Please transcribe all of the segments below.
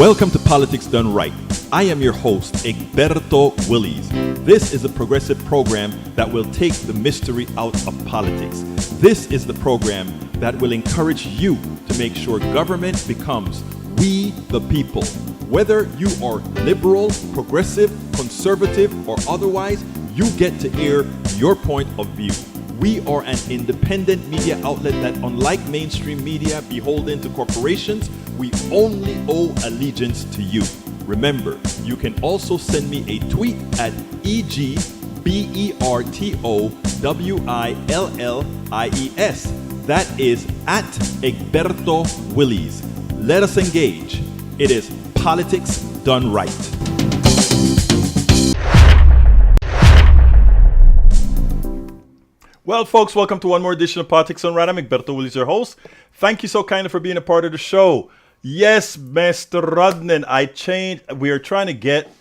Welcome to Politics Done Right. I am your host, Egberto Willies. This is a progressive program that will take the mystery out of politics. This is the program that will encourage you to make sure government becomes we the people. Whether you are liberal, progressive, conservative, or otherwise, you get to air your point of view. We are an independent media outlet that, unlike mainstream media beholden to corporations, we only owe allegiance to you. Remember, you can also send me a tweet at EGBERTOWILLIES. That is at Egberto Willies. Let us engage. It is Politics Done Right. Well, folks, welcome to one more edition of Politics Done Right. I'm Egberto Willies, your host. Thank you so kindly for being a part of the show. Yes, Mr. Rodnan, we are trying to get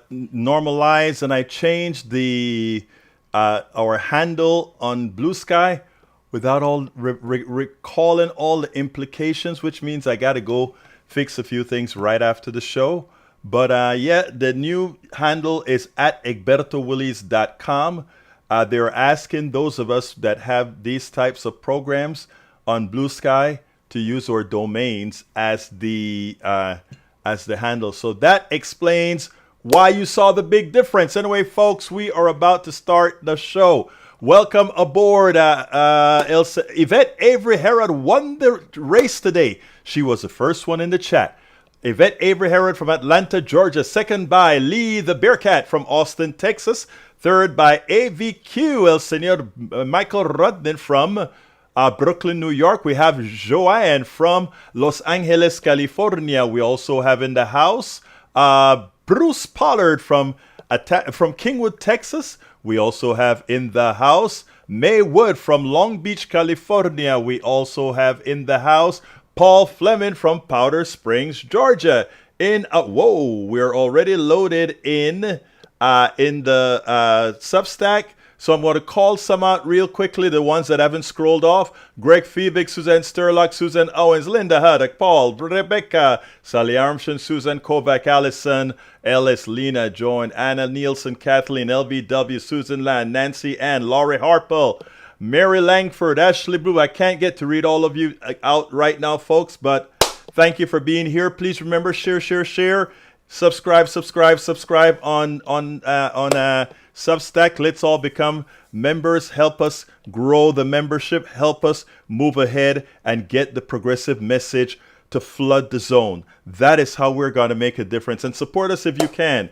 normalized, and I changed the our handle on Blue Sky without all recalling all the implications, which means I got to go fix a few things right after the show. But yeah, the new handle is at egbertowillies.com. They're asking those of us that have these types of programs on Blue Sky to use our domains as the handle. So that explains why you saw the big difference. Anyway, folks, we are about to start the show. Welcome aboard. Yvette Avery Herod won the race today. She was the first one in the chat. Yvette Avery Herod from Atlanta, Georgia. Second by Lee the Bearcat from Austin, Texas. Third by AVQ, El Senor Michael Rudden from Brooklyn, New York. We have Joanne from Los Angeles, California. We also have in the house Bruce Pollard from Kingwood, Texas. We also have in the house May Wood from Long Beach, California. We also have in the house Paul Fleming from Powder Springs, Georgia. We're already loaded in the Substack. So I'm going to call some out real quickly, the ones that haven't scrolled off. Greg Feebick, Suzanne Sturlock, Susan Owens, Linda Huddock, Paul, Rebecca, Sally Armstrong, Susan Kovac, Allison, Ellis, Lena, Joan, Anna Nielsen, Kathleen, LBW, Susan Land, Nancy Ann, Laurie Harpel, Mary Langford, Ashley Blue. I can't get to read all of you out right now, folks, but thank you for being here. Please remember, share. Subscribe on Substack. Let's all become members. Help us grow the membership. Help us move ahead and get the progressive message to flood the zone. That is how we're going to make a difference. And support us if you can.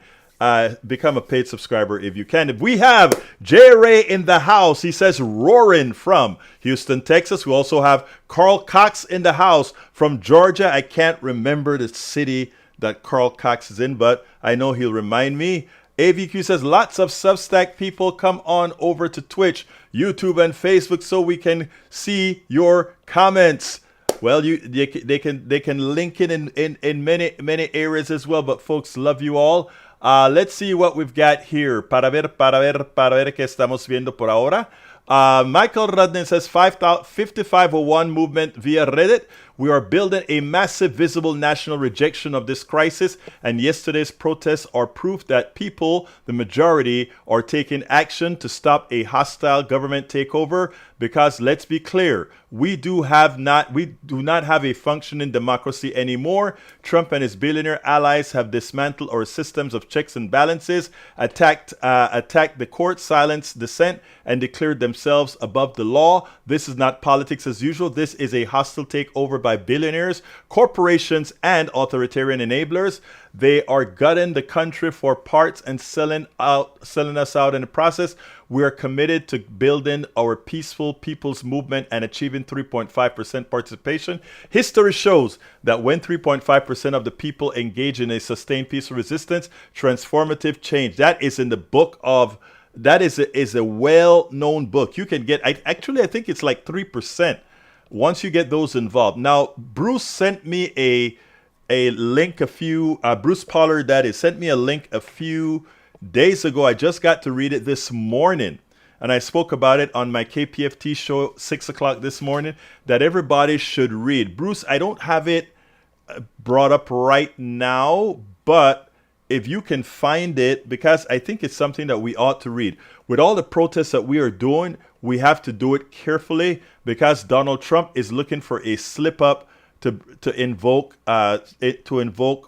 Become a paid subscriber if you can. If we have J. Ray in the house, he says roaring from Houston, Texas. We also have Carl Cox in the house from Georgia. I can't remember the city that Carl Cox is in, but I know he'll remind me. AVQ says lots of Substack people, come on over to Twitch, YouTube, and Facebook so we can see your comments. Well, they can link it in many areas as well. But folks, love you all. Let's see what we've got here. Para ver qué estamos viendo por ahora. Michael Rudden says 5501 movement via Reddit. We are building a massive visible national rejection of this crisis, and yesterday's protests are proof that people, the majority, are taking action to stop a hostile government takeover. Because let's be clear, we do not have a functioning democracy anymore. Trump and his billionaire allies have dismantled our systems of checks and balances, attacked the court, silenced dissent, and declared themselves above the law. This is not politics as usual. This is a hostile takeover by billionaires, corporations, and authoritarian enablers. They are gutting the country for parts and selling us out in the process. We are committed to building our peaceful people's movement and achieving 3.5% participation. History shows that when 3.5% of the people engage in a sustained peaceful resistance, transformative change. That is in the book of, that is a well-known book. You can get, I think it's like 3% once you get those involved. Now, Bruce sent me a link Bruce Pollard, that is, sent me a link a few days ago. I just got to read it this morning, and I spoke about it on my KPFT show 6 o'clock this morning, that everybody should read. Bruce, I don't have it brought up right now, but if you can find it, because I think it's something that we ought to read. With all the protests that we are doing, we have to do it carefully because Donald Trump is looking for a slip up to invoke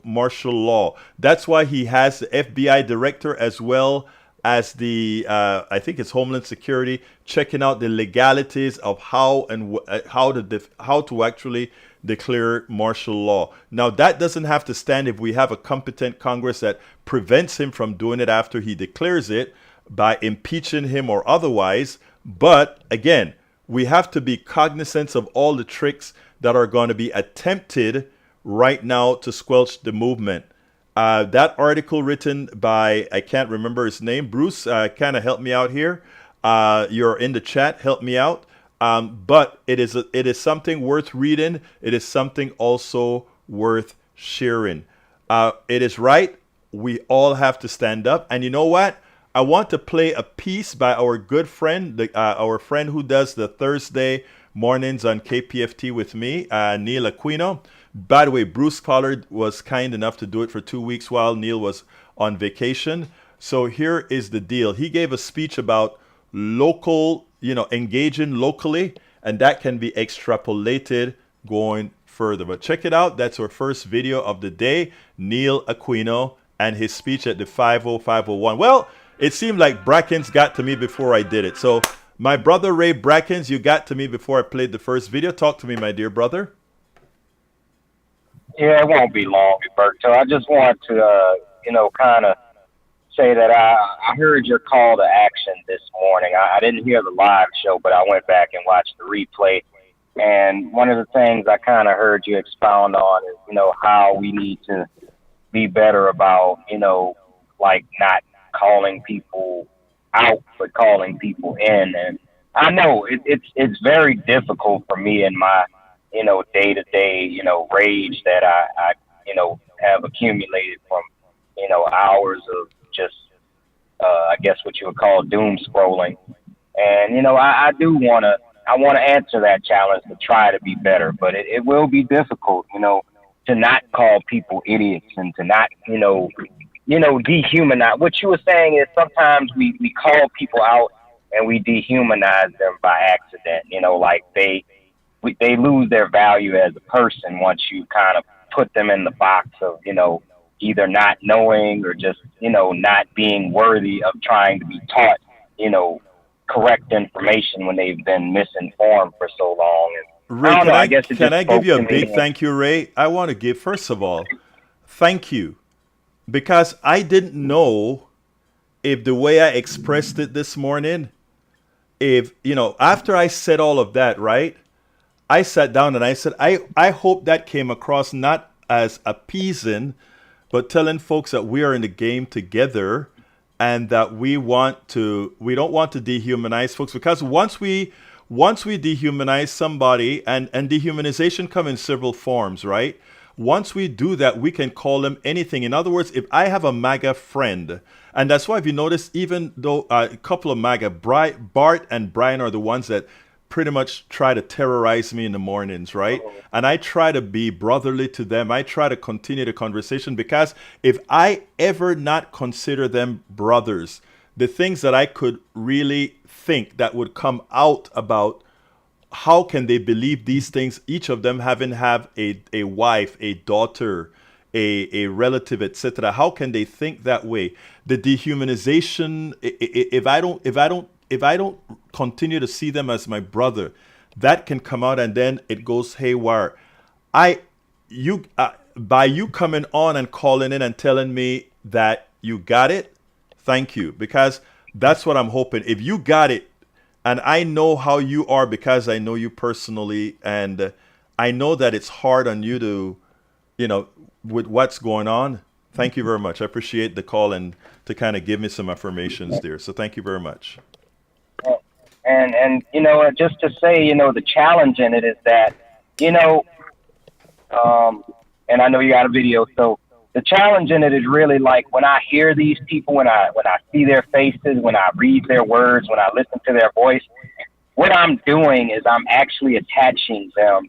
martial law. That's why he has the FBI director as well as the I think it's Homeland Security checking out the legalities of how and how to actually declare martial law. Now that doesn't have to stand if we have a competent Congress that prevents him from doing it after he declares it by impeaching him or otherwise. But again, we have to be cognizant of all the tricks that are going to be attempted right now to squelch the movement. That article written by, I can't remember his name, Bruce, kind of help me out here. You're in the chat, help me out. But it is something worth reading. It is something also worth sharing. It is right. We all have to stand up. And you know what? I want to play a piece by our good friend, our friend who does the Thursday mornings on KPFT with me, Neil Aquino. By the way, Bruce Pollard was kind enough to do it for 2 weeks while Neil was on vacation. So here is the deal. He gave a speech about local, engaging locally, and that can be extrapolated going further. But check it out. That's our first video of the day, Neil Aquino and his speech at the 50501. Well, it seemed like Brackens got to me before I did it. So my brother Ray Brackens, you got to me before I played the first video. Talk to me, my dear brother. Yeah, it won't be long, Berto. I just want to, kind of say that I heard your call to action this morning. I didn't hear the live show, but I went back and watched the replay. And one of the things I kind of heard you expound on is, how we need to be better about, like not calling people out, but calling people in. And I know it's very difficult for me in my, day-to-day, rage that I have accumulated from, hours of just, I guess what you would call doom scrolling. And, I want to answer that challenge to try to be better, but it will be difficult, to not call people idiots and to not, dehumanize. What you were saying is sometimes we call people out and we dehumanize them by accident, like they lose their value as a person once you kind of put them in the box of, either not knowing or just, not being worthy of trying to be taught, correct information when they've been misinformed for so long. And Ray, can I give you a big thank you, Ray? I want to give, first of all, thank you, because I didn't know if the way I expressed it this morning, if, after I said all of that, right, I sat down and I said, I hope that came across not as appeasing, but telling folks that we are in the game together and that we don't want to dehumanize folks, because once we dehumanize somebody, and dehumanization come in several forms, right? Once we do that, we can call them anything. In other words, if I have a MAGA friend, and that's why if you notice, even though a couple of MAGA, Bart and Brian are the ones that pretty much try to terrorize me in the mornings, right? And I try to be brotherly to them. I try to continue the conversation, because if I ever not consider them brothers, the things that I could really think that would come out about how can they believe these things, each of them having have a wife, a daughter, a relative, etc. How can they think that way? The dehumanization, if I don't continue to see them as my brother, that can come out and then it goes haywire. By you coming on and calling in and telling me that you got it, thank you, because that's what I'm hoping. If you got it, and I know how you are because I know you personally, and I know that it's hard on you to, with what's going on. Thank you very much. I appreciate the call and to kind of give me some affirmations there. So thank you very much. And just to say, the challenge in it is that, and I know you got a video, so the challenge in it is really like when I hear these people, when I see their faces, when I read their words, when I listen to their voice, what I'm doing is I'm actually attaching them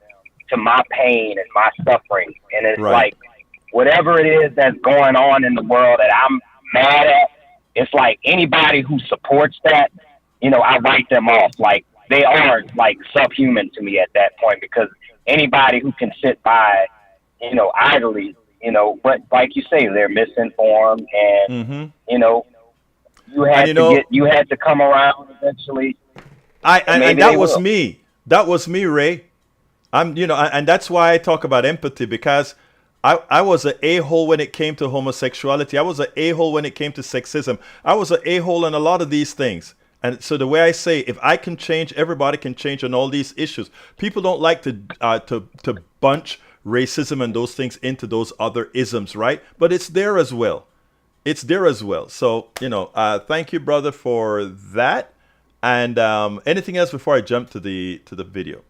to my pain and my suffering. And it's Right. like, whatever it is that's going on in the world that I'm mad at, it's like anybody who supports that, I write them off. Like, they are like subhuman to me at that point, because anybody who can sit by, idly, but like you say, they're misinformed, and you had to come around eventually. And that was me. That was me, Ray. And that's why I talk about empathy, because I was an a-hole when it came to homosexuality. I was an a-hole when it came to sexism. I was an a-hole in a lot of these things. And so the way I say, if I can change, everybody can change on all these issues. People don't like to bunch racism and those things into those other isms, right? But it's there as well. It's there as well. So, thank you, brother, for that. And anything else before I jump to the video?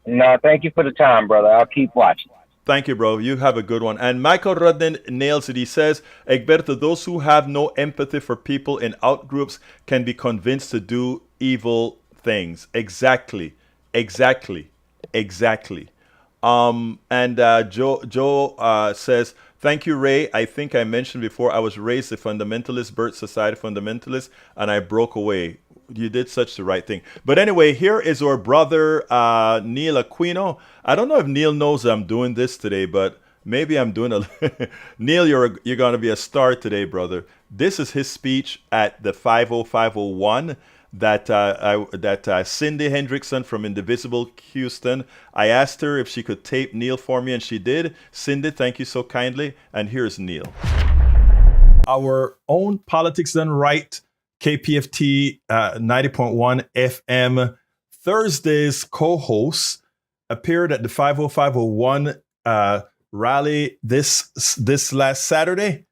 No, thank you for the time, brother. I'll keep watching. Thank you, bro. You have a good one. And Michael Rudden nails it. He says, Egberto, those who have no empathy for people in outgroups can be convinced to do evil things. Exactly. And Joe says, thank you, Ray. I think I mentioned before I was raised a fundamentalist, Birth Society fundamentalist, and I broke away. You did such the right thing. But anyway, here is our brother, Neil Aquino. I don't know if Neil knows I'm doing this today, but maybe I'm doing a... Neil, you're going to be a star today, brother. This is his speech at the 50501 that Cindy Hendrickson from Indivisible Houston, I asked her if she could tape Neil for me, and she did. Cindy, thank you so kindly. And here's Neil. Our own Politics Done Right, KPFT 90.1 FM Thursdays co-host appeared at the 50501 rally this last Saturday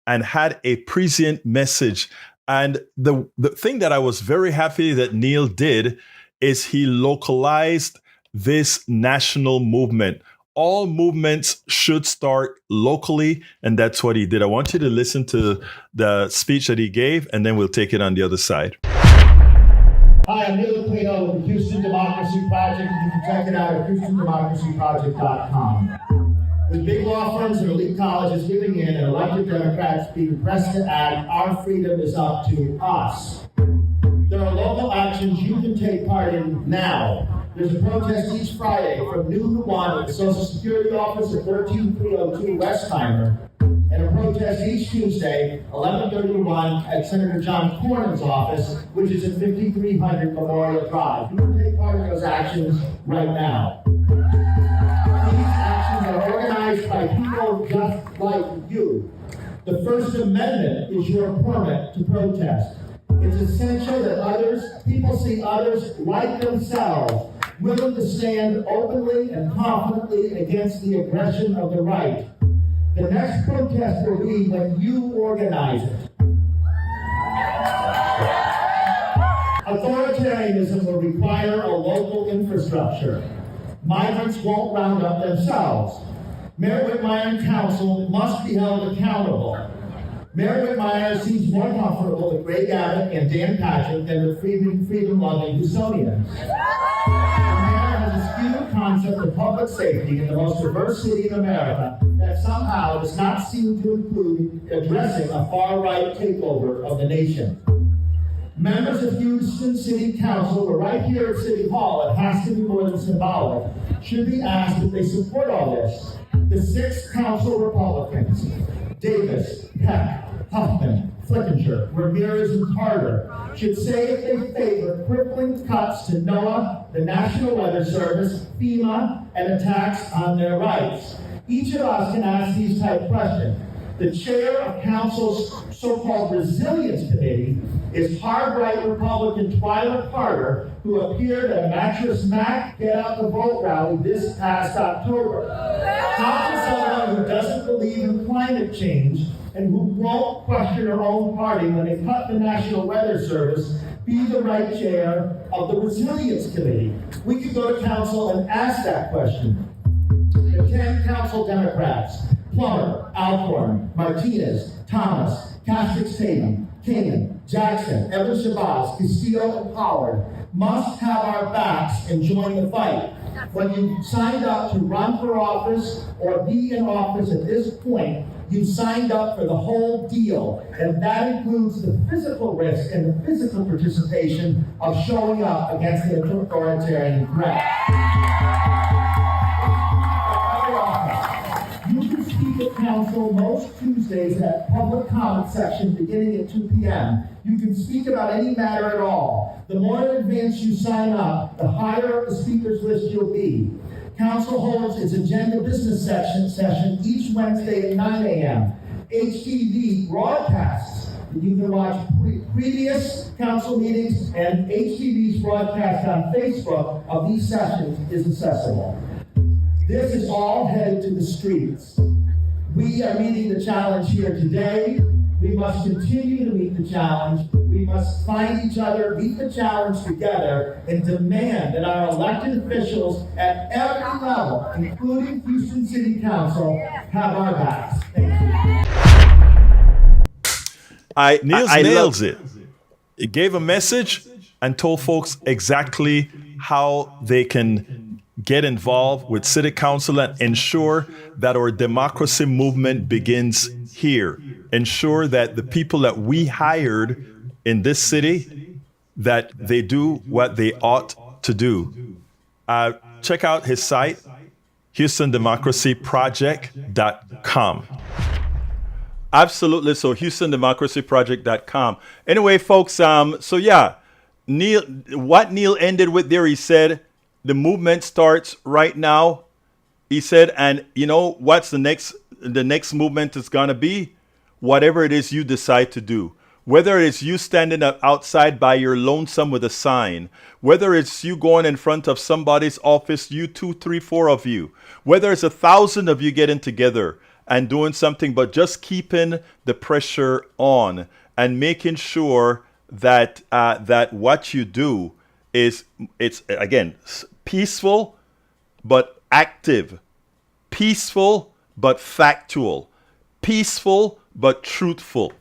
and had a prescient message. And the thing that I was very happy that Neil did is he localized this national movement. All movements should start locally, and that's what he did. I want you to listen to the speech that he gave, and then we'll take it on the other side. Hi, I'm Neil Aquino with the Houston Democracy Project. You can check it out at HoustonDemocracyProject.com. With big law firms and elite colleges giving in and elected Democrats being pressed to act, our freedom is up to us. There are local actions you can take part in now. There's a protest each Friday from noon to 1 at the Social Security office at 13302 Westheimer, and a protest each Tuesday, 11:30 to 1 at Senator John Cornyn's office, which is at 5300 Memorial Drive. You can take part in those actions right now. These actions are organized by people just like you. The First Amendment is your permit to protest. It's essential that people see others like themselves, willing to stand openly and confidently against the aggression of the right. The next protest will be when you organize it. Authoritarianism will require a local infrastructure. Migrants won't round up themselves. Mayor Whitmire and council must be held accountable. Mayor Whitmire seems more comfortable with Greg Abbott and Dan Patrick than with freedom-loving Houstonians. The mayor has a skewed concept of public safety in the most diverse city in America that somehow does not seem to include addressing a far-right takeover of the nation. Members of Houston City Council, were right here at City Hall, it has to be more than symbolic, should be asked if they support all this. The 6 council Republicans, Davis, Peck, Huffman, Flickinger, Ramirez, and Carter, should say if they favor crippling cuts to NOAA, the National Weather Service, FEMA, and attacks on their rights. Each of us can ask these type questions. The chair of council's so-called Resilience Committee is hard-right Republican Twyla Carter, who appeared at a Mattress Mac Get Out the Vote rally this past October. How can someone who doesn't believe in climate change and who won't question her own party when they cut the National Weather Service be the right chair of the Resilience Committee? We could go to council and ask that question. The 10 council Democrats, Plummer, Alcorn, Martinez, Thomas, Castick Tatum, King, Jackson, Evans Shabazz, Castillo, and Pollard must have our backs and join the fight. When you signed up to run for office or be in office at this point, you signed up for the whole deal, and that includes the physical risk and the physical participation of showing up against the authoritarian threat. You can speak at council most Tuesdays at public comment section beginning at 2 p.m. You can speak about any matter at all. The more in advance you sign up, the higher up the speakers list you'll be. Council holds its agenda business session each Wednesday at 9 a.m. HTV broadcasts. You can watch previous council meetings, and HTV's broadcast on Facebook of these sessions is accessible. This is all headed to the streets. We are meeting the challenge here today. We must continue to meet the challenge. We must find each other, meet the challenge together, and demand that our elected officials at every level, including Houston City Council, have our backs. Thank you. Niels nails it. It gave a message and told folks exactly how they can get involved with city council and ensure that our democracy movement begins here. Ensure that the people that we hired in this city, that they do what they ought to do. Check out his site, HoustonDemocracyProject.com. Absolutely. So HoustonDemocracyProject.com. Anyway, folks, so yeah, what Neil ended with there, he said, the movement starts right now. He said, and you know what's the next movement is going to be? Whatever it is you decide to do. Whether it's you standing up outside by your lonesome with a sign, whether it's you going in front of somebody's office, you 2, 3, 4 of you, whether it's 1,000 of you getting together and doing something, but just keeping the pressure on and making sure that that what you do is, it's again, peaceful but active, peaceful but factual, peaceful but truthful.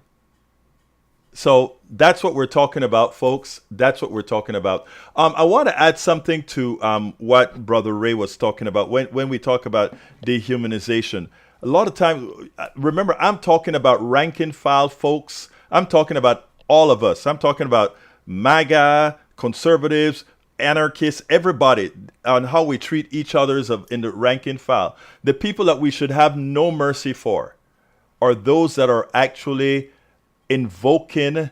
So that's what we're talking about, folks. That's what we're talking about. I want to add something to what Brother Ray was talking about when we talk about dehumanization. A lot of times, remember, I'm talking about rank and file folks. I'm talking about all of us. I'm talking about MAGA, conservatives, anarchists, everybody, on how we treat each other in the rank and file. The people that we should have no mercy for are those that are actually invoking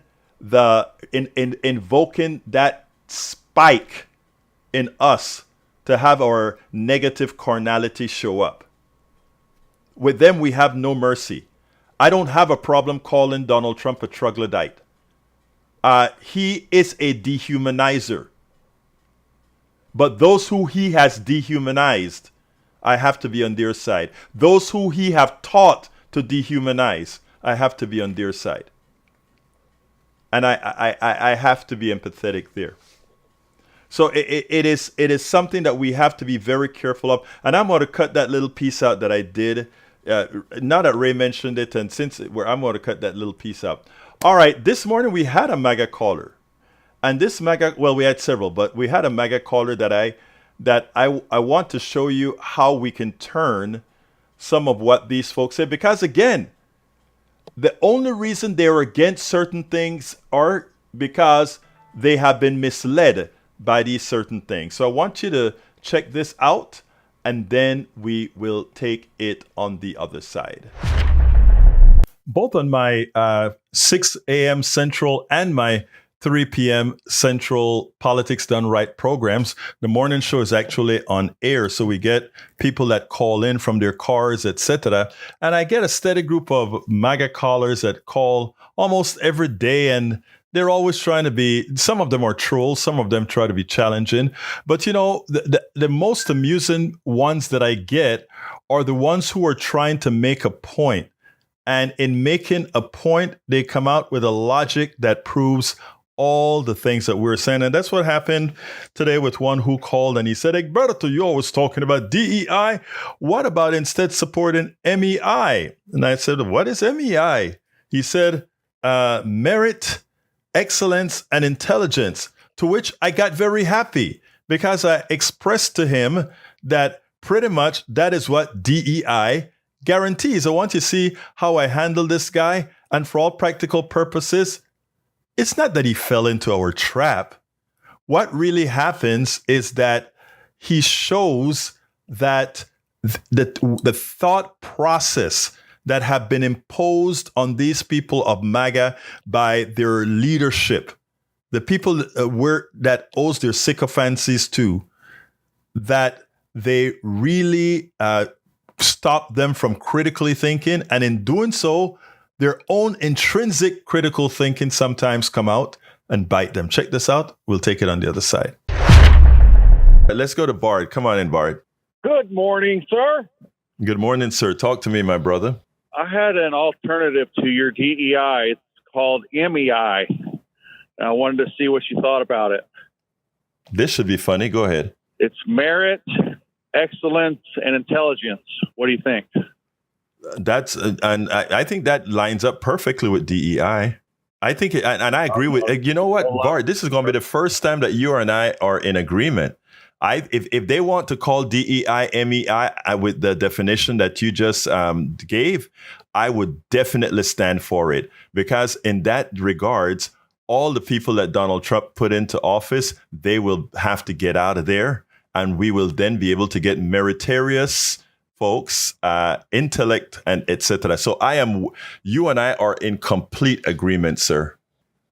invoking that spike in us to have our negative carnality show up. With them, we have no mercy. I don't have a problem calling Donald Trump a troglodyte. He is a dehumanizer. But those who he has dehumanized, I have to be on their side. Those who he have taught to dehumanize, I have to be on their side. And I have to be empathetic there. So it is something that we have to be very careful of. And I'm going to cut that little piece out that I did. Now that Ray mentioned it, and I'm going to cut that little piece out. All right, this morning we had a MAGA caller. And this MAGA, well, we had several, but we had a MAGA caller that I want to show you how we can turn some of what these folks say. Because again, the only reason they're against certain things are because they have been misled by these certain things. So I want you to check this out, and then we will take it on the other side. Both on my 6 a.m. Central and my 3 p.m. Central Politics Done Right programs. The morning show is actually on air, so we get people that call in from their cars, etc. And I get a steady group of MAGA callers that call almost every day, and they're always trying to be, some of them are trolls, some of them try to be challenging. But you know, the most amusing ones that I get are the ones who are trying to make a point. And in making a point, they come out with a logic that proves all the things that we're saying. And that's what happened today with one who called and he said, Egberto, you always talking about DEI. What about instead supporting MEI? And I said, what is MEI? He said, merit, excellence, and intelligence, to which I got very happy because I expressed to him that pretty much that is what DEI guarantees. I want you to see how I handle this guy. And for all practical purposes, it's not that he fell into our trap. What really happens is that he shows that the thought process that have been imposed on these people of MAGA by their leadership, the people that owes their sycophancies to, that they really stop them from critically thinking. And in doing so, their own intrinsic critical thinking sometimes come out and bite them. Check this out. We'll take it on the other side. Let's go to Bard. Come on in, Bard. Good morning, sir. Good morning, sir. Talk to me, my brother. I had an alternative to your DEI. It's called MEI. I wanted to see what you thought about it. This should be funny. Go ahead. It's merit, excellence, and intelligence. What do you think? That's and I think that lines up perfectly with DEI. I think, and I agree with. You know what, Bart? This is going to be the first time that you and I are in agreement. If they want to call DEI MEI with the definition that you just gave, I would definitely stand for it, because in that regards, all the people that Donald Trump put into office, they will have to get out of there, and we will then be able to get meritorious folks, intellect, and etc. So you and I are in complete agreement, sir.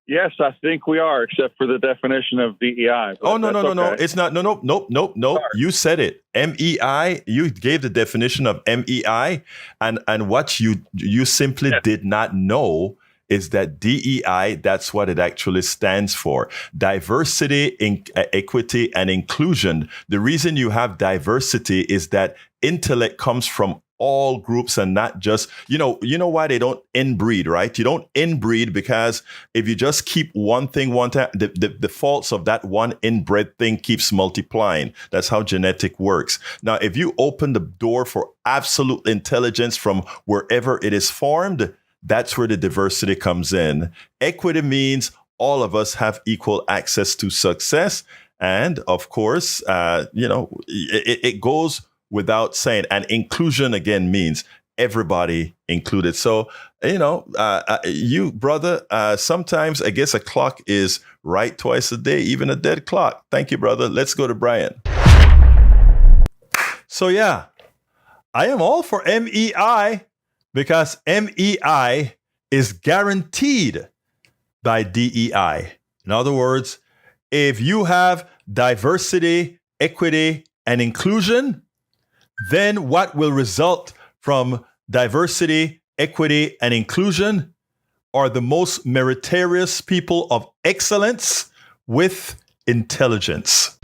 Yes, I think we are, except for the definition of DEI. Oh, no. It's not. Nope. You said it. MEI, you gave the definition of MEI, and what you simply did not know is that DEI, that's what it actually stands for. Diversity, equity, and inclusion. The reason you have diversity is that intellect comes from all groups and not just, you know why they don't inbreed, right? You don't inbreed because if you just keep one thing one time, the faults of that one inbred thing keeps multiplying. That's how genetic works. Now, if you open the door for absolute intelligence from wherever it is formed, that's where the diversity comes in. Equity means all of us have equal access to success. And of course, it goes without saying. And inclusion, again, means everybody included. So, you, brother, sometimes I guess a clock is right twice a day, even a dead clock. Thank you, brother. Let's go to Brian. So, yeah, I am all for MEI because MEI is guaranteed by DEI. In other words, if you have diversity, equity, and inclusion, then what will result from diversity, equity, and inclusion are the most meritorious people of excellence with intelligence.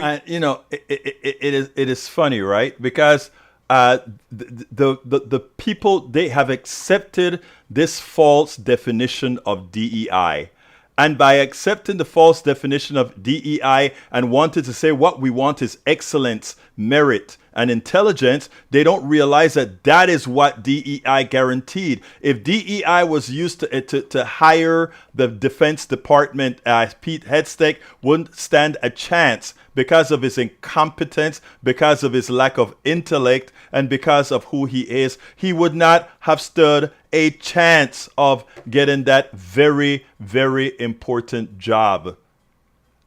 And it is funny, right? Because the people, they have accepted this false definition of DEI. And by accepting the false definition of DEI and wanted to say what we want is excellence, merit, and intelligence, they don't realize that that is what DEI guaranteed. If DEI was used to hire the Defense Department, Pete Hegseth wouldn't stand a chance because of his incompetence, because of his lack of intellect, and because of who he is. He would not have stood a chance of getting that very, very important job.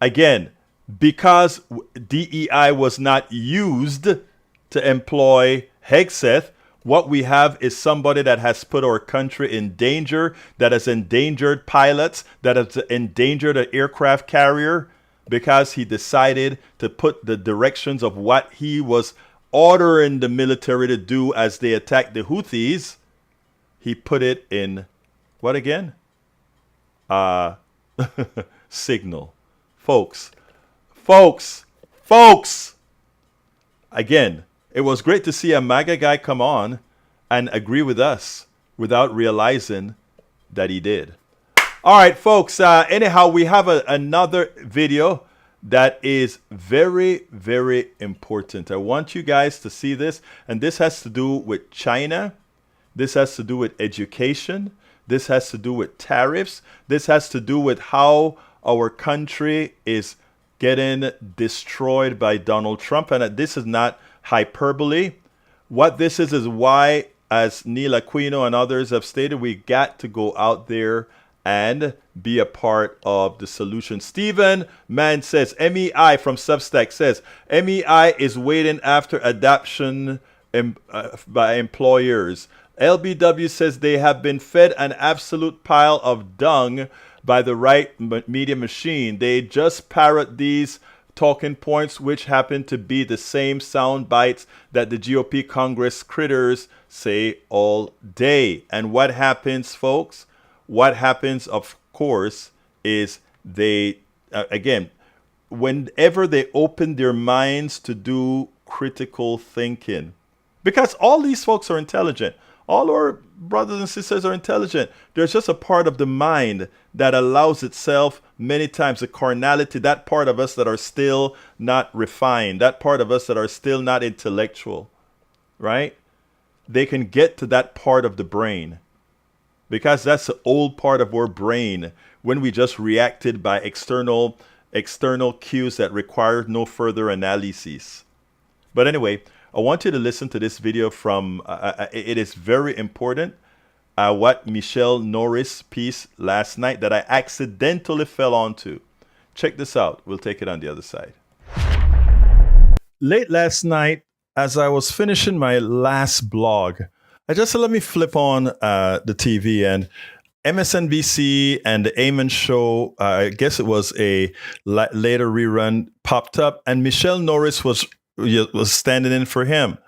Again, because DEI was not used to employ Hegseth, what we have is somebody that has put our country in danger, that has endangered pilots, that has endangered an aircraft carrier, because he decided to put the directions of what he was ordering the military to do as they attacked the Houthis. He put it in, what again? Signal. Folks. Again, it was great to see a MAGA guy come on and agree with us without realizing that he did. All right, folks. Anyhow, we have another video that is very, very important. I want you guys to see this. And this has to do with China This has to do with education. This has to do with tariffs. This has to do with how our country is getting destroyed by Donald Trump. And this is not hyperbole. What this is why, as Neil Aquino and others have stated, we got to go out there and be a part of the solution. Stephen Mann says, MEI from Substack says, MEI is waiting after adoption by employers. LBW says they have been fed an absolute pile of dung by the right media machine. They just parrot these talking points, which happen to be the same sound bites that the GOP Congress critters say all day. And what happens, folks? What happens, of course, is they, again, whenever they open their minds to do critical thinking, because all these folks are intelligent. All our brothers and sisters are intelligent. There's just a part of the mind that allows itself many times the carnality, that part of us that are still not refined, that part of us that are still not intellectual, right? They can get to that part of the brain because that's the old part of our brain when we just reacted by external cues that required no further analysis. But anyway, I want you to listen to this video from, it is very important, what Michelle Norris piece last night that I accidentally fell onto. Check this out. We'll take it on the other side. Late last night, as I was finishing my last blog, I just said, let me flip on the TV, and MSNBC and the Amen show, I guess it was a later rerun, popped up, and Michelle Norris was standing in for him.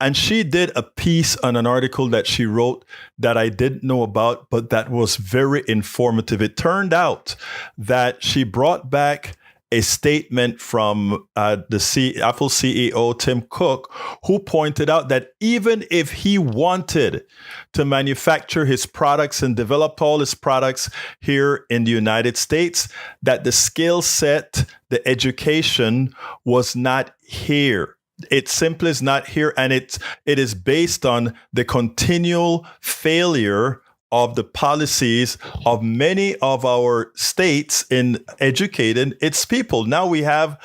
And she did a piece on an article that she wrote that I didn't know about, but that was very informative. It turned out that she brought back a statement from the Apple CEO, Tim Cook, who pointed out that even if he wanted to manufacture his products and develop all his products here in the United States, that the skill set, the education was not here. It simply is not here. And it is based on the continual failure of the policies of many of our states in educating its people. Now we have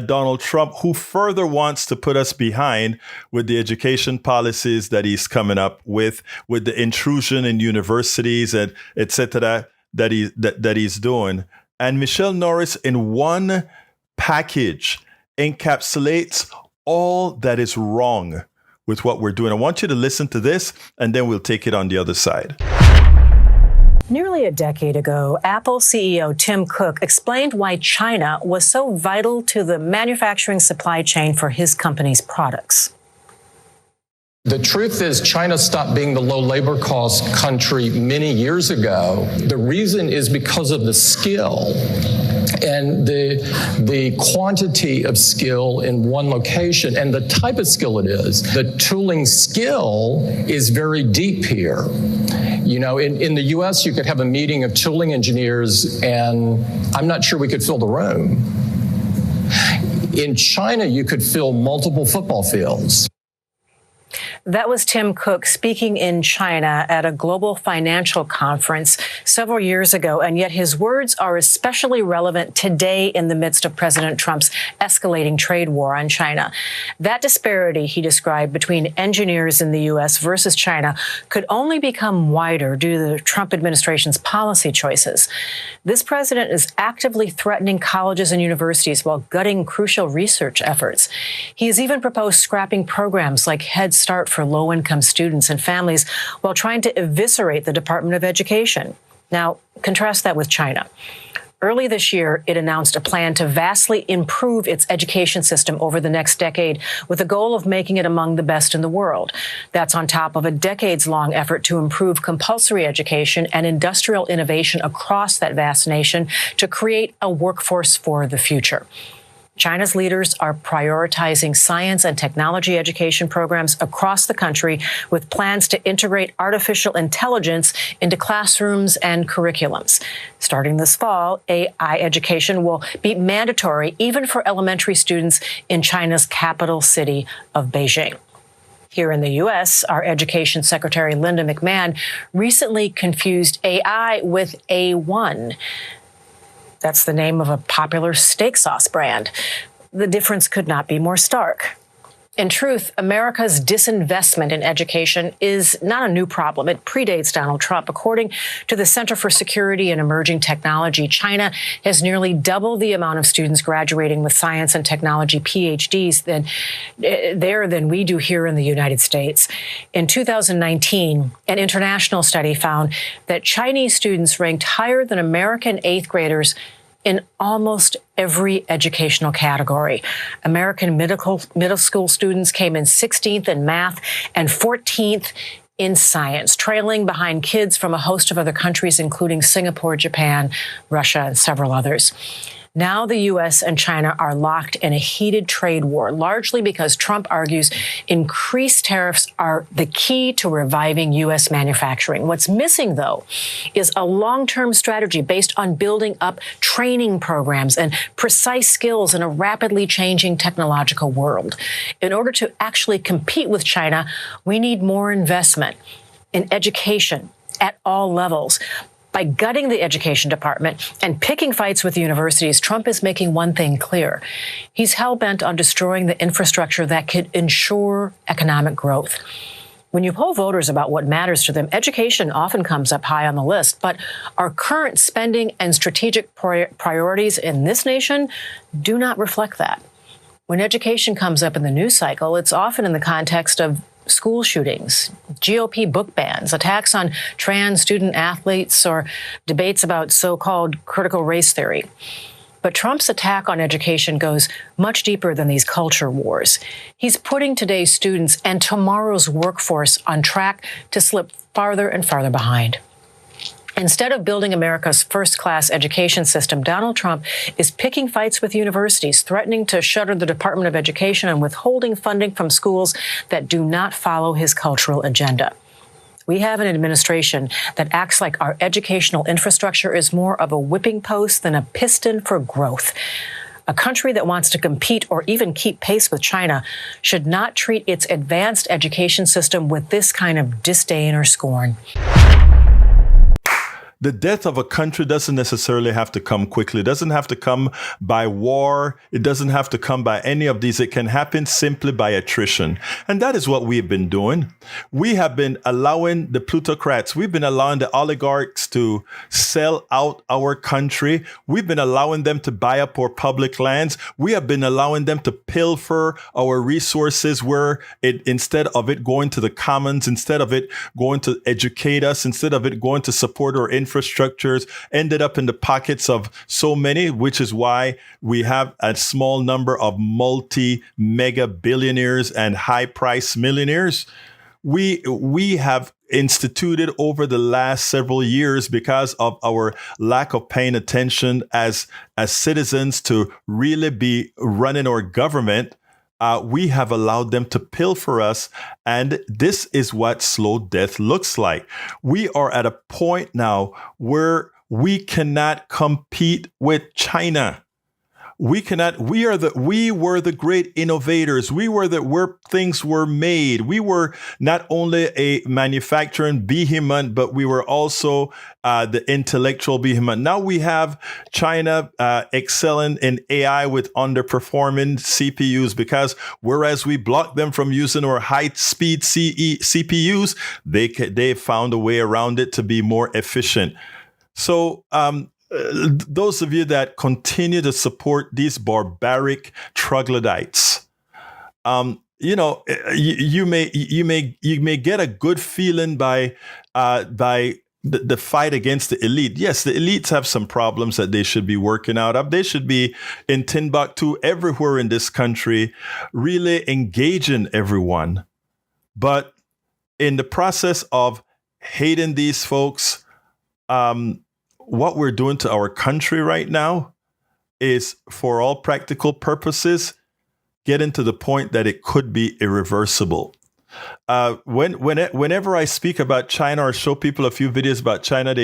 Donald Trump, who further wants to put us behind with the education policies that he's coming up with the intrusion in universities and et cetera that he's doing. And Michelle Norris, in one package, encapsulates all that is wrong with what we're doing. I want you to listen to this, and then we'll take it on the other side. Nearly a decade ago, Apple CEO Tim Cook explained why China was so vital to the manufacturing supply chain for his company's products. The truth is, China stopped being the low labor cost country many years ago. The reason is because of the skill and the quantity of skill in one location and the type of skill it is. The tooling skill is very deep here. You know, in the US, you could have a meeting of tooling engineers and I'm not sure we could fill the room. In China, you could fill multiple football fields. That was Tim Cook speaking in China at a global financial conference several years ago, and yet his words are especially relevant today in the midst of President Trump's escalating trade war on China. That disparity he described between engineers in the U.S. versus China could only become wider due to the Trump administration's policy choices. This president is actively threatening colleges and universities while gutting crucial research efforts. He has even proposed scrapping programs like Head Start for low-income students and families while trying to eviscerate the Department of Education. Now, contrast that with China. Early this year, it announced a plan to vastly improve its education system over the next decade with the goal of making it among the best in the world. That's on top of a decades-long effort to improve compulsory education and industrial innovation across that vast nation to create a workforce for the future. China's leaders are prioritizing science and technology education programs across the country with plans to integrate artificial intelligence into classrooms and curriculums. Starting this fall, AI education will be mandatory even for elementary students in China's capital city of Beijing. Here in the U.S., our Education Secretary Linda McMahon recently confused AI with A1. That's the name of a popular steak sauce brand. The difference could not be more stark. In truth, America's disinvestment in education is not a new problem. It predates Donald Trump. According to the Center for Security and Emerging Technology, China has nearly double the amount of students graduating with science and technology PhDs than we do here in the United States. In 2019, an international study found that Chinese students ranked higher than American eighth graders in almost every educational category. American middle school students came in 16th in math and 14th in science, trailing behind kids from a host of other countries, including Singapore, Japan, Russia, and several others. Now the U.S. and China are locked in a heated trade war, largely because Trump argues increased tariffs are the key to reviving U.S. manufacturing. What's missing, though, is a long-term strategy based on building up training programs and precise skills in a rapidly changing technological world. In order to actually compete with China, we need more investment in education at all levels. By gutting the education department and picking fights with the universities, Trump is making one thing clear. He's hell-bent on destroying the infrastructure that could ensure economic growth. When you poll voters about what matters to them, education often comes up high on the list, but our current spending and strategic priorities in this nation do not reflect that. When education comes up in the news cycle, it's often in the context of school shootings, GOP book bans, attacks on trans student athletes, or debates about so-called critical race theory. But Trump's attack on education goes much deeper than these culture wars. He's putting today's students and tomorrow's workforce on track to slip farther and farther behind. Instead of building America's first-class education system, Donald Trump is picking fights with universities, threatening to shutter the Department of Education and withholding funding from schools that do not follow his cultural agenda. We have an administration that acts like our educational infrastructure is more of a whipping post than a piston for growth. A country that wants to compete or even keep pace with China should not treat its advanced education system with this kind of disdain or scorn. The death of a country doesn't necessarily have to come quickly. It doesn't have to come by war. It doesn't have to come by any of these. It can happen simply by attrition. And that is what we've been doing. We have been allowing the plutocrats, we've been allowing the oligarchs to sell out our country. We've been allowing them to buy up our public lands. We have been allowing them to pilfer our resources where instead of it going to the commons, instead of it going to educate us, instead of it going to support our infrastructures, ended up in the pockets of so many, which is why we have a small number of multi-mega billionaires and high-price millionaires. We have instituted over the last several years, because of our lack of paying attention as citizens to really be running our government, we have allowed them to pilfer us. And this is what slow death looks like. We are at a point now where we cannot compete with China. We were the great innovators. We were where things were made. We were not only a manufacturing behemoth, but we were also the intellectual behemoth. Now we have China excelling in AI with underperforming CPUs, because whereas we blocked them from using our high-speed CPUs, they found a way around it to be more efficient. So, those of you that continue to support these barbaric troglodytes, you may get a good feeling by the fight against the elite. Yes, the elites have some problems that they should be working out of. They should be in Timbuktu, everywhere in this country, really engaging everyone. But in the process of hating these folks, what we're doing to our country right now is, for all practical purposes, getting to the point that it could be irreversible. Whenever I speak about China or show people a few videos about China,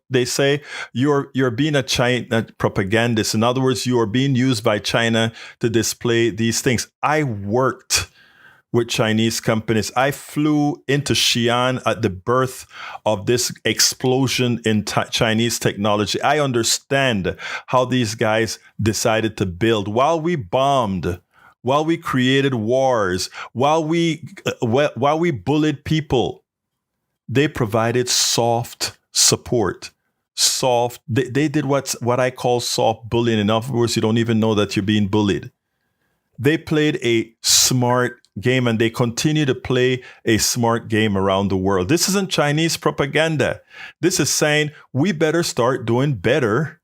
they say you're being a China propagandist. In other words, you are being used by China to display these things. I worked with Chinese companies. I flew into Xi'an at the birth of this explosion in Chinese technology. I understand how these guys decided to build while we bombed, while we created wars, while we bullied people. They provided soft support. They did what I call soft bullying. In other words, you don't even know that you're being bullied. They played a smart game, and they continue to play a smart game around the world. This isn't Chinese propaganda. This is saying we better start doing better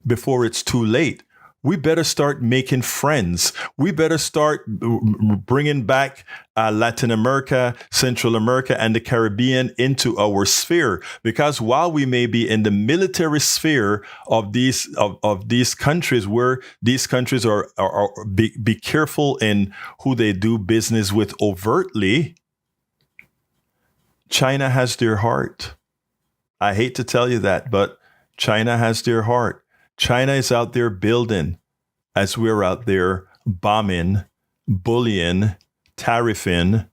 before it's too late. We better start making friends. We better start bringing back Latin America, Central America, and the Caribbean into our sphere. Because while we may be in the military sphere of these countries, where these countries are be careful in who they do business with overtly, China has their heart. I hate to tell you that, but China has their heart. China is out there building as we're out there bombing, bullying, tariffing,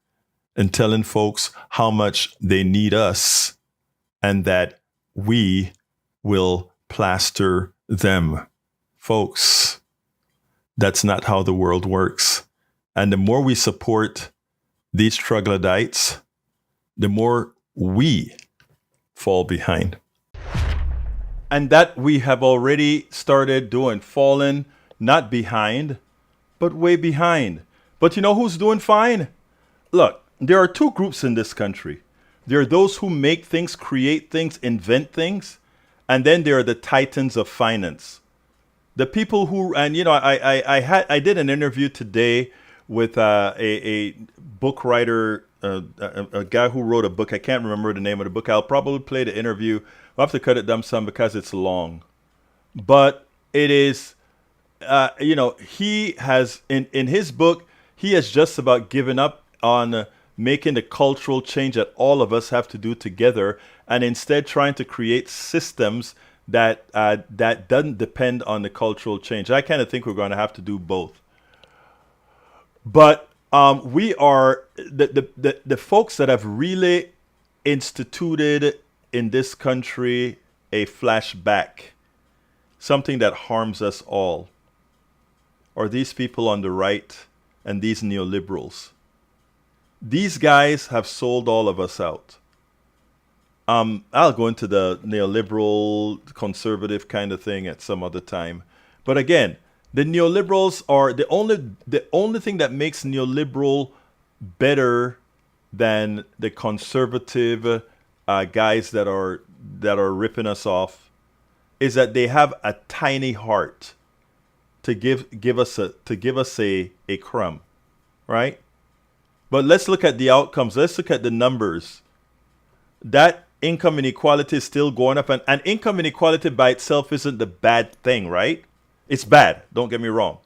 and telling folks how much they need us and that we will plaster them. Folks, that's not how the world works. And the more we support these troglodytes, the more we fall behind. And that we have already started doing, falling not behind, but way behind. But you know who's doing fine? Look, there are two groups in this country. There are those who make things, create things, invent things, and then there are the titans of finance. The people who, and you know, I did an interview today with a book writer, a guy who wrote a book. I can't remember the name of the book. I'll probably play the interview. I'll have to cut it down some because it's long. But it is, he has, in his book, he has just about given up on making the cultural change that all of us have to do together, and instead trying to create systems that doesn't depend on the cultural change. I kind of think we're going to have to do both. But we are the folks that have really instituted in this country a flashback, something that harms us all, are these people on the right and these neoliberals. These guys have sold all of us out. I'll go into the neoliberal conservative kind of thing at some other time. But again, the neoliberals are the only thing that makes neoliberal better than the conservative guys that are ripping us off is that they have a tiny heart to give us a crumb, right? But let's look at the outcomes. Let's look at the numbers. That income inequality is still going up, and income inequality by itself isn't the bad thing, right? It's bad, don't get me wrong.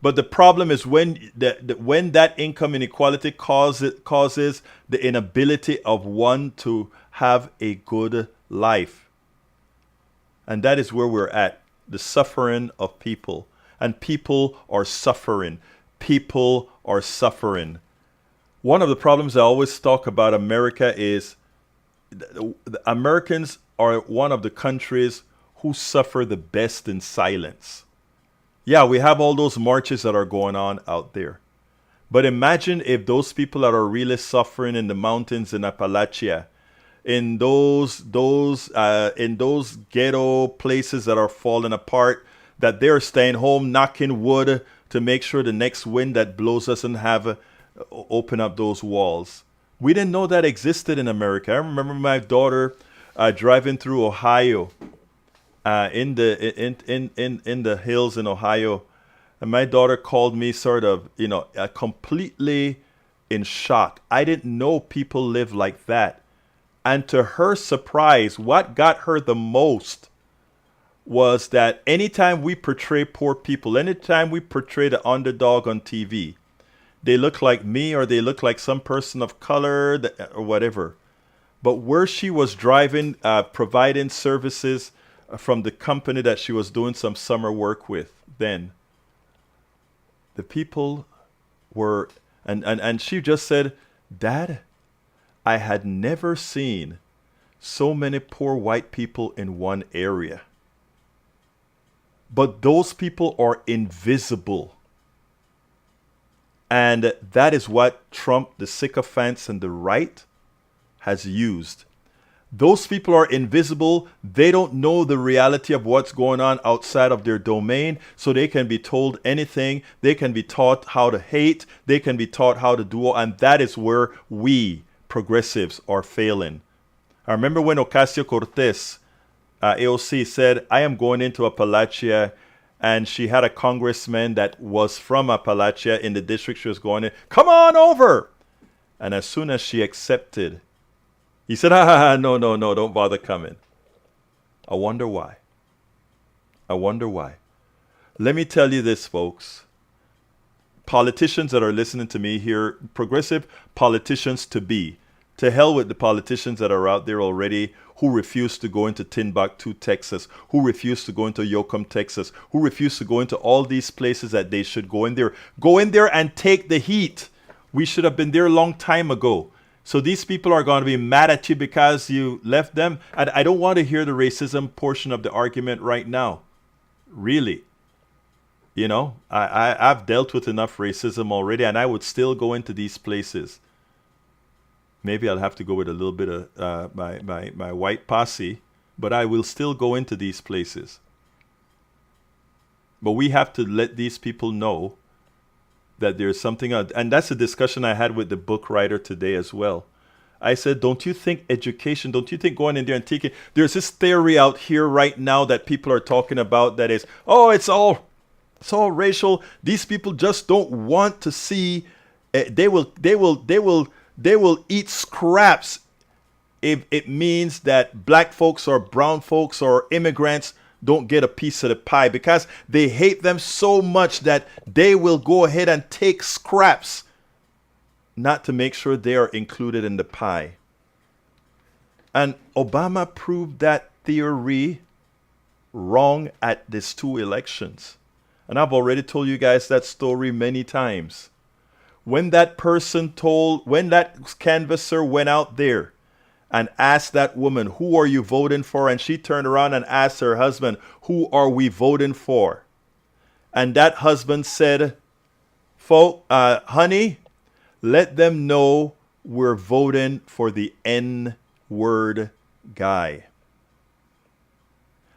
But the problem is when that income inequality causes the inability of one to have a good life. And that is where we're at, the suffering of people. And people are suffering. People are suffering. One of the problems I always talk about America is the Americans are one of the countries who suffer the best in silence. Yeah, we have all those marches that are going on out there. But imagine if those people that are really suffering in the mountains in Appalachia, in those ghetto places that are falling apart, that they're staying home, knocking wood to make sure the next wind that blows us and have open up those walls. We didn't know that existed in America. I remember my daughter driving through Ohio, in the hills in Ohio, and my daughter called me sort of, completely in shock. I didn't know people live like that. And to her surprise, what got her the most was that anytime we portray poor people, anytime we portray the underdog on TV, they look like me or they look like some person of color or whatever. But where she was driving, providing services from the company that she was doing some summer work with, then the people were, And she just said, Dad, I had never seen so many poor white people in one area. But those people are invisible. And that is what Trump, the sycophants, and the right has used. Those people are invisible. They don't know the reality of what's going on outside of their domain, so they can be told anything. They can be taught how to hate. They can be taught how to do, and that is where we progressives are failing. I remember when Ocasio-Cortez, AOC, said, I am going into Appalachia, and she had a congressman that was from Appalachia in the district she was going in. Come on over! And as soon as she accepted, he said, no, don't bother coming. I wonder why. I wonder why. Let me tell you this, folks. Politicians that are listening to me here, progressive politicians to be. To hell with the politicians that are out there already who refuse to go into Timbuktu, Texas, who refuse to go into Yoakum, Texas, who refuse to go into all these places that they should go in there. Go in there and take the heat. We should have been there a long time ago. So these people are going to be mad at you because you left them. And I don't want to hear the racism portion of the argument right now. Really. You know, I've dealt with enough racism already, and I would still go into these places. Maybe I'll have to go with a little bit of my white posse, but I will still go into these places. But we have to let these people know that there's something, and that's a discussion I had with the book writer today as well. I said, don't you think education, don't you think going in there and taking, there's this theory out here right now that people are talking about that is, oh, it's all racial. These people just don't want to see, they will eat scraps if it means that black folks or brown folks or immigrants don't get a piece of the pie, because they hate them so much that they will go ahead and take scraps not to make sure they are included in the pie. And Obama proved that theory wrong at these 2 elections. And I've already told you guys that story many times. When that canvasser went out there and asked that woman, who are you voting for? And she turned around and asked her husband, who are we voting for? And that husband said, honey, let them know we're voting for the N-word guy.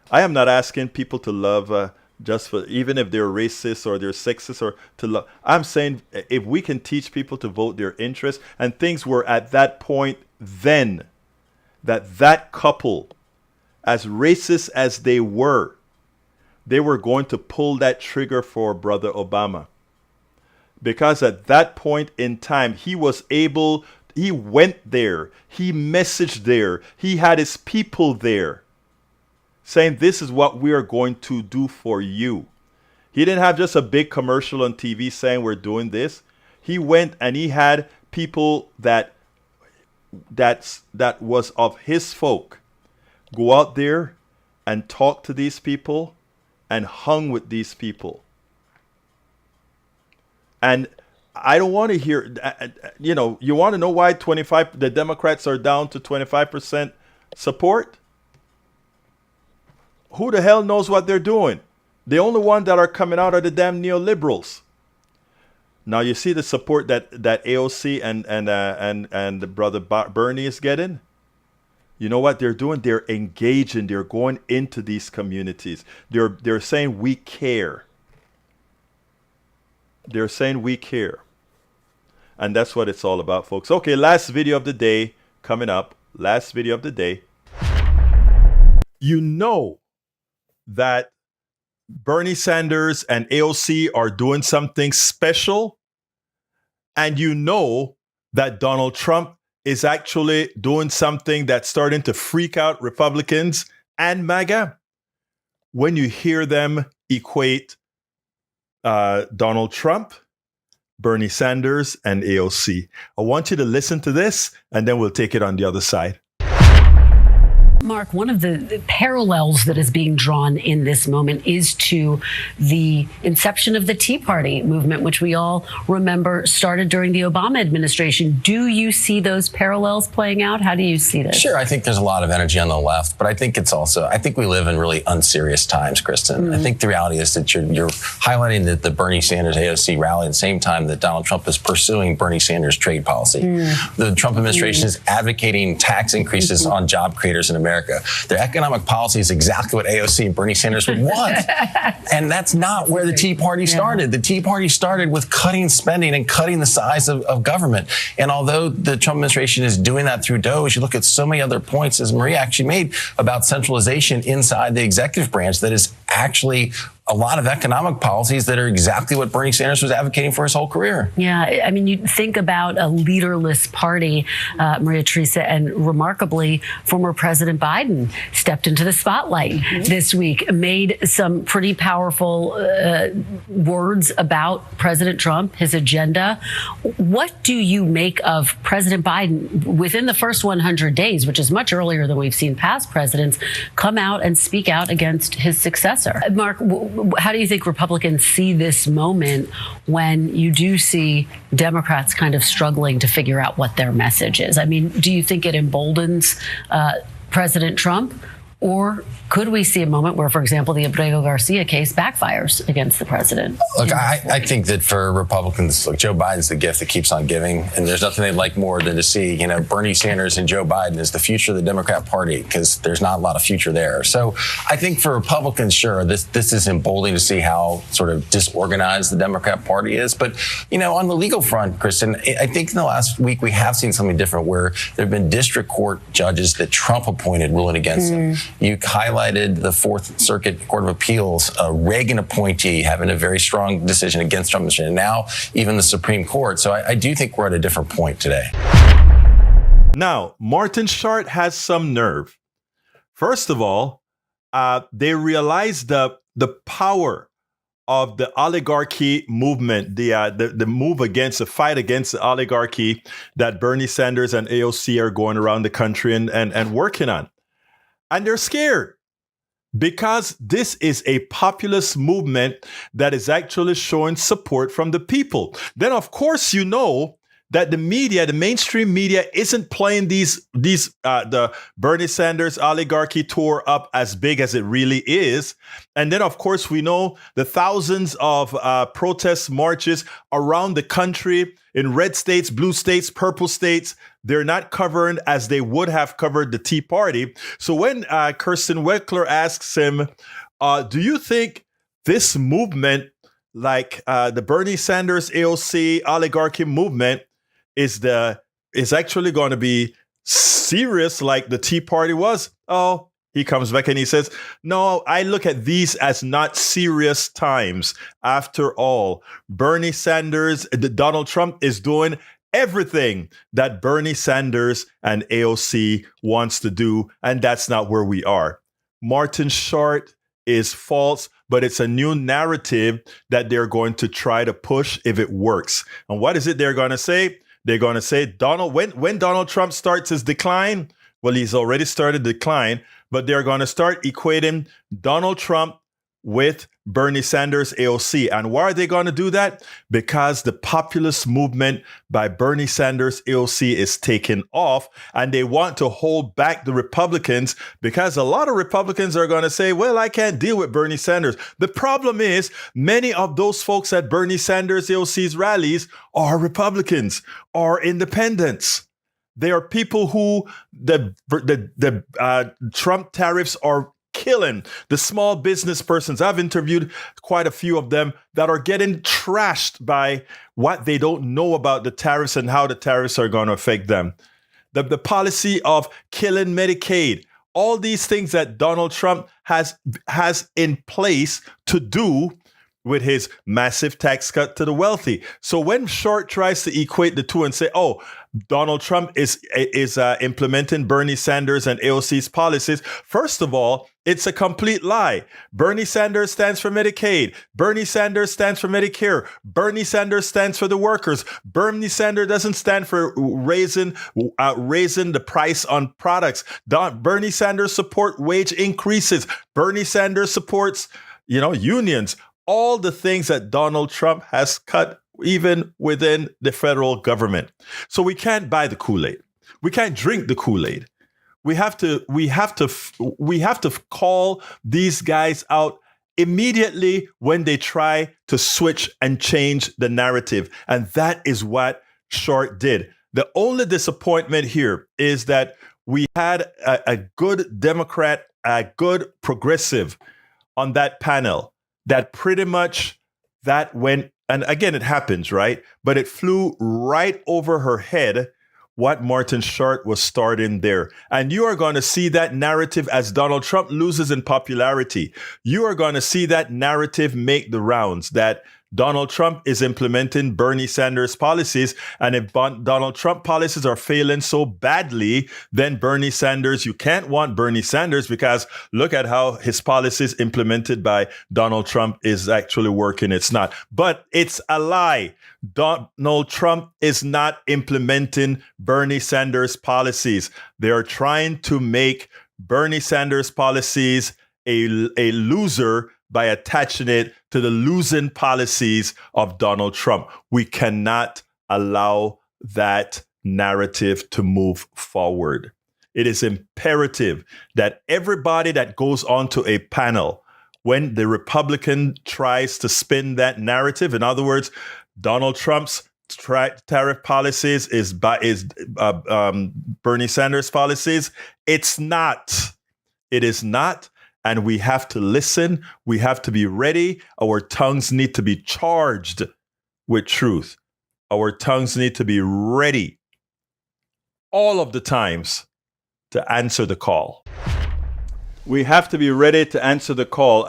I am not asking people to love just for, even if they're racist or they're sexist, or to love. I'm saying if we can teach people to vote their interest, and things were at that point then, that couple, as racist as they were going to pull that trigger for Brother Obama. Because at that point in time, he went there, he messaged there, he had his people there saying, this is what we are going to do for you. He didn't have just a big commercial on TV saying we're doing this. He went and he had people that was of his folk go out there and talk to these people and hung with these people. And I don't want to hear, you want to know why the Democrats are down to 25% support? Who the hell knows what they're doing? The only ones that are coming out are the damn neoliberals. Now you see the support that AOC and the brother Bernie is getting. You know what they're doing? They're engaging. They're going into these communities. They're saying we care. They're saying we care. And that's what it's all about, folks. Okay, last video of the day coming up. Last video of the day. You know that Bernie Sanders and AOC are doing something special. And you know that Donald Trump is actually doing something that's starting to freak out Republicans and MAGA when you hear them equate Donald Trump, Bernie Sanders, and AOC. I want you to listen to this, and then we'll take it on the other side. Mark, one of the parallels that is being drawn in this moment is to the inception of the Tea Party movement, which we all remember started during the Obama administration. Do you see those parallels playing out? How do you see this? Sure. I think there's a lot of energy on the left, but I think we live in really unserious times, Kristen. I think the reality is that you're highlighting that the Bernie Sanders AOC rally at the same time that Donald Trump is pursuing Bernie Sanders trade policy. The Trump administration is advocating tax increases on job creators in America. Their economic policy is exactly what AOC and Bernie Sanders would want. And that's not where the Tea Party started. The Tea Party started with cutting spending and cutting the size of government. And although the Trump administration is doing that through DOGE, you look at so many other points, as Maria actually made, about centralization inside the executive branch that is actually a lot of economic policies that are exactly what Bernie Sanders was advocating for his whole career. Yeah, I mean, you think about a leaderless party, Maria Teresa, and remarkably, former President Biden stepped into the spotlight this week, made some pretty powerful words about President Trump, his agenda. What do you make of President Biden within the first 100 days, which is much earlier than we've seen past presidents, come out and speak out against his successor? Mark, how do you think Republicans see this moment when you do see Democrats kind of struggling to figure out what their message is? I mean, do you think it emboldens President Trump? Or could we see a moment where, for example, the Abrego Garcia case backfires against the president? Look, I think that for Republicans, look, Joe Biden's the gift that keeps on giving. And there's nothing they'd like more than to see, Bernie Sanders and Joe Biden as the future of the Democrat Party, because there's not a lot of future there. So I think for Republicans, sure, this is emboldening to see how sort of disorganized the Democrat Party is. But, on the legal front, Kristen, I think in the last week we have seen something different where there have been district court judges that Trump appointed ruling against him. You highlighted the Fourth Circuit Court of Appeals, a Reagan appointee having a very strong decision against Trump, and now even the Supreme Court. So I do think we're at a different point today. Now, Martin Short has some nerve. First of all, they realized the power of the oligarchy movement, the move against, the fight against the oligarchy that Bernie Sanders and AOC are going around the country and working on. And they're scared because this is a populist movement that is actually showing support from the people. Then, of course, that the media, the mainstream media, isn't playing the Bernie Sanders oligarchy tour up as big as it really is. And then, of course, we know the thousands of protest marches around the country in red states, blue states, purple states. They're not covered as they would have covered the Tea Party. So when Kirsten Weckler asks him, do you think this movement, like the Bernie Sanders AOC oligarchy movement, is actually going to be serious like the Tea Party was? Oh, he comes back and he says, no, I look at these as not serious times. After all, Bernie Sanders, Donald Trump is doing everything that Bernie Sanders and AOC wants to do, and that's not where we are. Martin Short is false, but it's a new narrative that they're going to try to push if it works. And what is it they're going to say? They're going to say, when Donald Trump starts his decline, well, he's already started decline, but they're going to start equating Donald Trump with Bernie Sanders AOC. And why are they going to do that? Because the populist movement by Bernie Sanders AOC is taking off, and they want to hold back the Republicans because a lot of Republicans are going to say, well, I can't deal with Bernie Sanders. The problem is many of those folks at Bernie Sanders AOC's rallies are Republicans, are independents. They are people who the Trump tariffs are killing. The small business persons, I've interviewed quite a few of them that are getting trashed by what they don't know about the tariffs and how the tariffs are going to affect them. The policy of killing Medicaid, all these things that Donald Trump has in place to do with his massive tax cut to the wealthy. So when Short tries to equate the two and say, oh, Donald Trump is implementing Bernie Sanders and AOC's policies, first of all, It's a complete lie. Bernie Sanders stands for Medicaid. Bernie Sanders stands for Medicare. Bernie Sanders stands for the workers. Bernie Sanders doesn't stand for raising the price on products. Bernie Sanders support wage increases. Bernie Sanders supports, unions. All the things that Donald Trump has cut even within the federal government. So we can't buy the Kool-Aid. We can't drink the Kool-Aid. We have to call these guys out immediately when they try to switch and change the narrative. And that is what Short did. The only disappointment here is that we had a good Democrat, a good progressive on that panel that pretty much that went, and again, it happens, right? But it flew right over her head what Martin Short was starting there. And you are going to see that narrative as Donald Trump loses in popularity. You are going to see that narrative make the rounds that Donald Trump is implementing Bernie Sanders policies. And if Donald Trump policies are failing so badly, then Bernie Sanders, you can't want Bernie Sanders because look at how his policies implemented by Donald Trump is actually working. It's not. But it's a lie. Donald Trump is not implementing Bernie Sanders policies. They are trying to make Bernie Sanders policies a loser by attaching it to the losing policies of Donald Trump. We cannot allow that narrative to move forward. It is imperative that everybody that goes onto a panel, when the Republican tries to spin that narrative, in other words, Donald Trump's tariff policies is Bernie Sanders policies, it's not. It is not. And we have to listen. We have to be ready. Our tongues need to be charged with truth. Our tongues need to be ready all of the times to answer the call. We have to be ready to answer the call.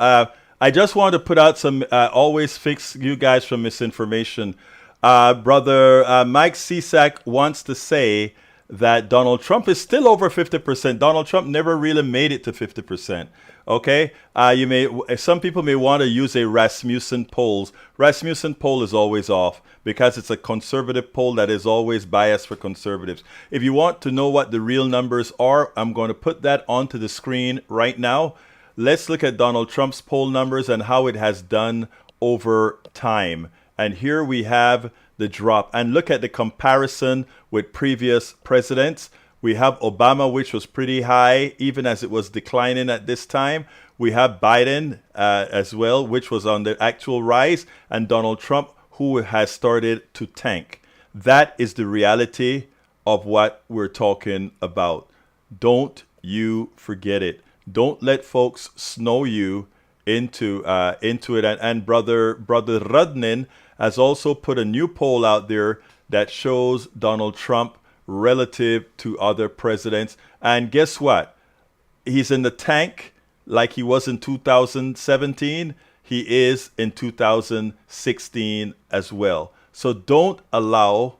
I just want to put out some, always fix you guys from misinformation. Brother Mike Cisak wants to say that Donald Trump is still over 50%. Donald Trump never really made it to 50%. Okay, some people may want to use a Rasmussen poll. Rasmussen poll is always off because it's a conservative poll that is always biased for conservatives. If you want to know what the real numbers are, I'm going to put that onto the screen right now. Let's look at Donald Trump's poll numbers and how it has done over time. And here we have the drop. And look at the comparison with previous presidents. We have Obama, which was pretty high, even as it was declining at this time. We have Biden as well, which was on the actual rise, and Donald Trump, who has started to tank. That is the reality of what we're talking about. Don't you forget it. Don't let folks snow you into it. And brother Rudnin has also put a new poll out there that shows Donald Trump relative to other presidents. And guess what? He's in the tank like he was in 2017. He is in 2016 as well. So don't allow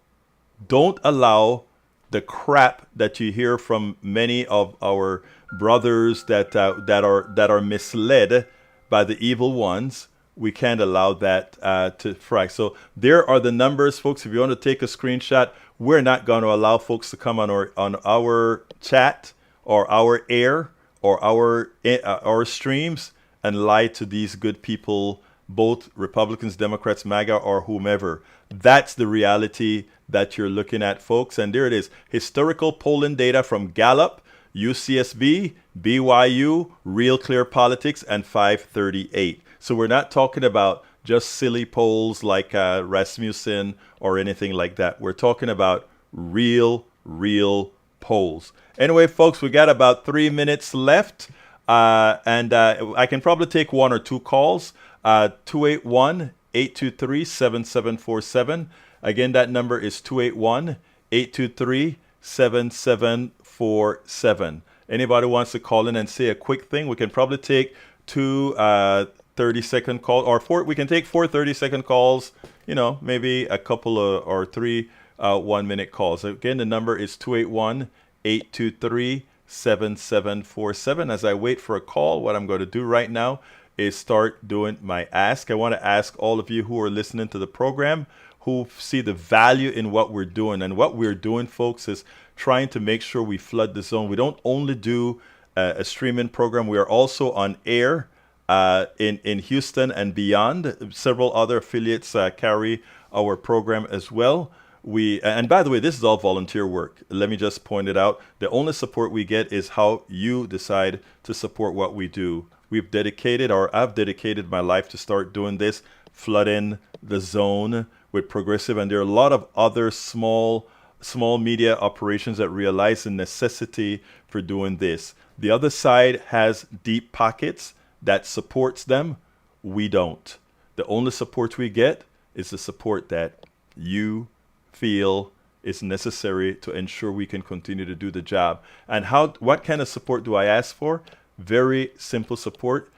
the crap that you hear from many of our brothers that are misled by the evil ones. We can't allow that to frag. So there are the numbers, folks. If you want to take a screenshot, we're not going to allow folks to come on our chat or our air or our streams and lie to these good people, both Republicans, Democrats, MAGA, or whomever. That's the reality that you're looking at, folks. And there it is. Historical polling data from Gallup, UCSB, BYU, Real Clear Politics, and 538. So we're not talking about just silly polls like Rasmussen or anything like that. We're talking about real polls. Anyway, folks, we got about 3 minutes left. And I can probably take one or two calls. 281-823-7747. Again, that number is 281-823-7747. Anybody wants to call in and say a quick thing, we can probably take two 30-second calls, or we can take 4 30-second calls, maybe a couple or three 1-minute calls. Again, the number is 281-823-7747. 7747. As I wait for a call, what I'm going to do right now is start doing my ask. I want to ask all of you who are listening to the program, who see the value in what we're doing. And what we're doing, folks, is trying to make sure we flood the zone. We don't only do a streaming program. We are also on air in Houston and beyond. Several other affiliates carry our program as well. And by the way, this is all volunteer work. Let me just point it out. The only support we get is how you decide to support what we do. I've dedicated my life to start doing this, flooding the zone with progressive. And there are a lot of other small media operations that realize the necessity for doing this. The other side has deep pockets that supports them. We don't. The only support we get is the support that you feel is necessary to ensure we can continue to do the job. And what kind of support do I ask for? Very simple support.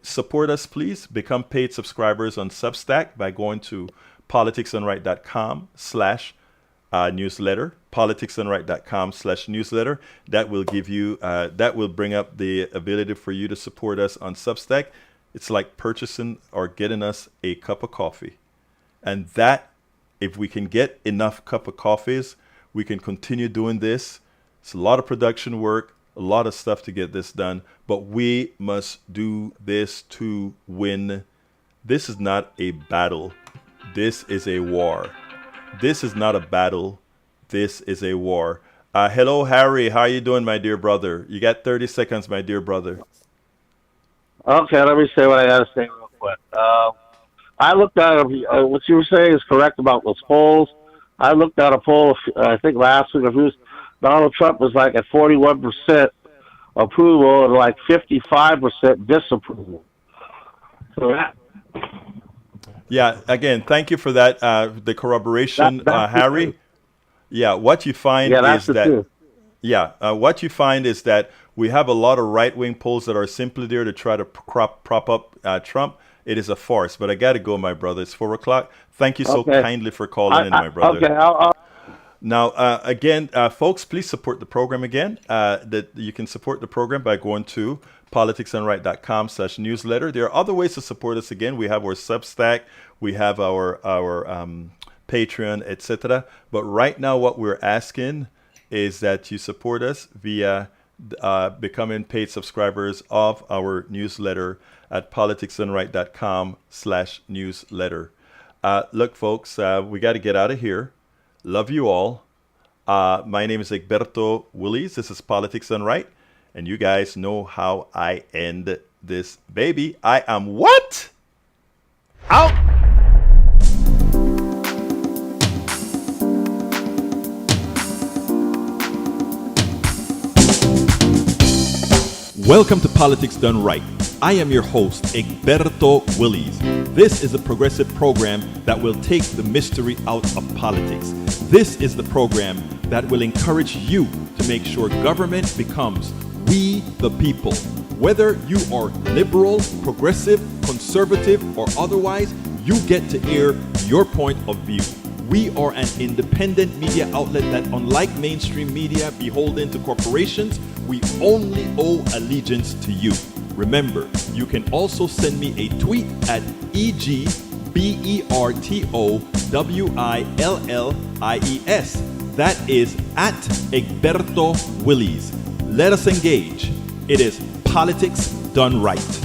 Support us, please. Become paid subscribers on Substack by going to politicsdoneright.com/newsletter. politicsdoneright.com/newsletter. That will give you, that will bring up the ability for you to support us on Substack. It's like purchasing or getting us a cup of coffee. And that, if we can get enough cup of coffees, we can continue doing this. It's a lot of production work, a lot of stuff to get this done, but we must do this to win. This is not a battle. This is a war. This is not a battle. This is a war. Hello, Harry. How are you doing, my dear brother? You got 30 seconds, my dear brother. Okay, let me say what I got to say real quick. I looked at what you were saying is correct about those polls. I looked at a poll, I think last week, Donald Trump was like at 41% approval and like 55% disapproval. So that. Yeah, again, thank you for that, the corroboration, Harry. Yeah, what you find is that. Yeah, what you find is that we have a lot of right-wing polls that are simply there to try to prop up Trump. It is a farce, but I got to go, my brother. It's 4 o'clock. Thank you so kindly for calling in, my brother. Okay, Now, again, folks, please support the program again. That you can support the program by going to politicsdoneright.com/newsletter. There are other ways to support us. Again, we have our Substack, we have our Patreon, etc. But right now, what we're asking is that you support us via becoming paid subscribers of our newsletter at politicsdoneright.com/newsletter. Look, folks, we got to get out of here. Love you all. My name is Egberto Willies. This is Politics Done Right. And you guys know how I end this baby. I am what? Out. Welcome to Politics Done Right. I am your host, Egberto Willies. This is a progressive program that will take the mystery out of politics. This is the program that will encourage you to make sure government becomes we the people. Whether you are liberal, progressive, conservative, or otherwise, you get to air your point of view. We are an independent media outlet that, unlike mainstream media beholden to corporations, we only owe allegiance to you. Remember, you can also send me a tweet at EGBERTOWILLIES. That is at Egberto Willies. Let us engage. It is Politics Done Right.